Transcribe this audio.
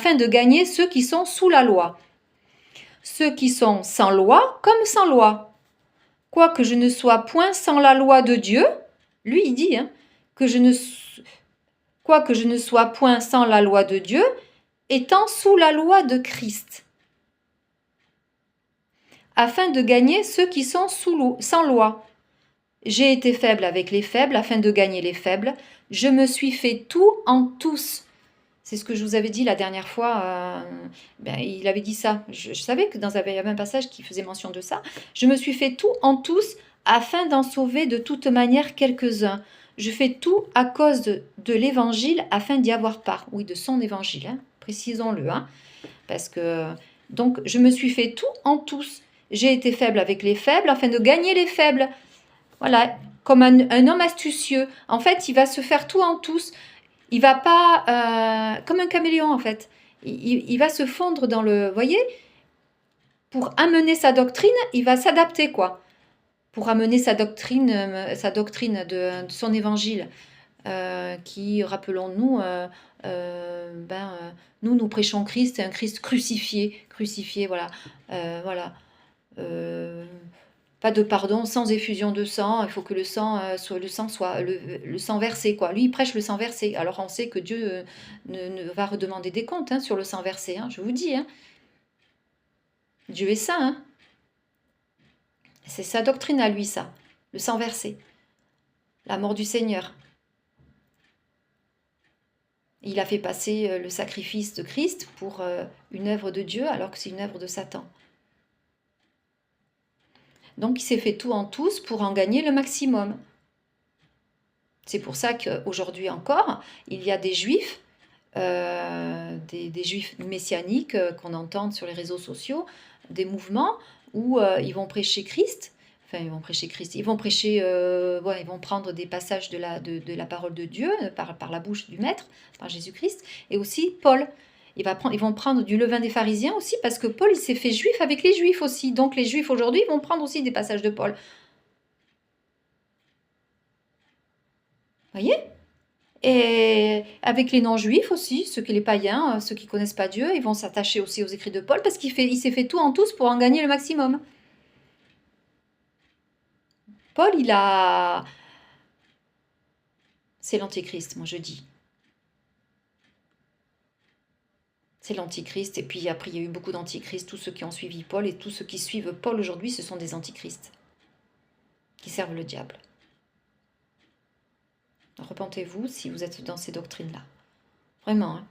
afin de gagner ceux qui sont sous la loi. Ceux qui sont sans loi comme sans loi. Quoique je ne sois point sans la loi de Dieu, lui il dit, hein, quoique je ne sois point sans la loi de Dieu, étant sous la loi de Christ, afin de gagner ceux qui sont sans loi. J'ai été faible avec les faibles, afin de gagner les faibles. Je me suis fait tout en tous. C'est ce que je vous avais dit la dernière fois. Il avait dit ça. Je savais que il y avait un passage qui faisait mention de ça. Je me suis fait tout en tous, afin d'en sauver de toute manière quelques-uns. Je fais tout à cause de l'évangile, afin d'y avoir part. Oui, de son évangile, hein, précisons-le. Hein, parce que, donc, je me suis fait tout en tous. J'ai été faible avec les faibles, afin de gagner les faibles. Voilà, comme un homme astucieux. En fait, il va se faire tout en tous. Il va pas... comme un caméléon, en fait. Il va se fondre dans le... Vous voyez, pour amener sa doctrine, il va s'adapter, quoi. Pour amener sa doctrine de son évangile. Qui, rappelons-nous, nous prêchons Christ, un Christ crucifié, voilà, voilà. Pas de pardon sans effusion de sang, il faut que le sang soit le sang versé, quoi. Lui, il prêche le sang versé. Alors on sait que Dieu ne va redemander des comptes, hein, sur le sang versé, hein, je vous dis. Hein. Dieu est saint. Hein. C'est sa doctrine à lui, ça. Le sang versé. La mort du Seigneur. Il a fait passer le sacrifice de Christ pour une œuvre de Dieu, alors que c'est une œuvre de Satan. Donc il s'est fait tout en tous pour en gagner le maximum. C'est pour ça qu'aujourd'hui encore, il y a des juifs, des juifs messianiques qu'on entend sur les réseaux sociaux, des mouvements où ils vont prêcher Christ. Enfin, ils vont prêcher Christ. Ils vont prêcher, ils vont prendre des passages de la parole de Dieu par la bouche du Maître, par Jésus-Christ, et aussi Paul. Ils vont prendre du levain des pharisiens aussi, parce que Paul, il s'est fait juif avec les juifs aussi. Donc les juifs aujourd'hui vont prendre aussi des passages de Paul. Voyez? Et avec les non-juifs aussi, les païens, ceux qui ne connaissent pas Dieu, ils vont s'attacher aussi aux écrits de Paul, parce il s'est fait tout en tous pour en gagner le maximum. Paul, c'est l'antéchrist, moi je dis. C'est l'antichrist, et puis après il y a eu beaucoup d'antichrists, tous ceux qui ont suivi Paul, et tous ceux qui suivent Paul aujourd'hui, ce sont des antichrists, qui servent le diable. Repentez-vous si vous êtes dans ces doctrines-là. Vraiment, hein.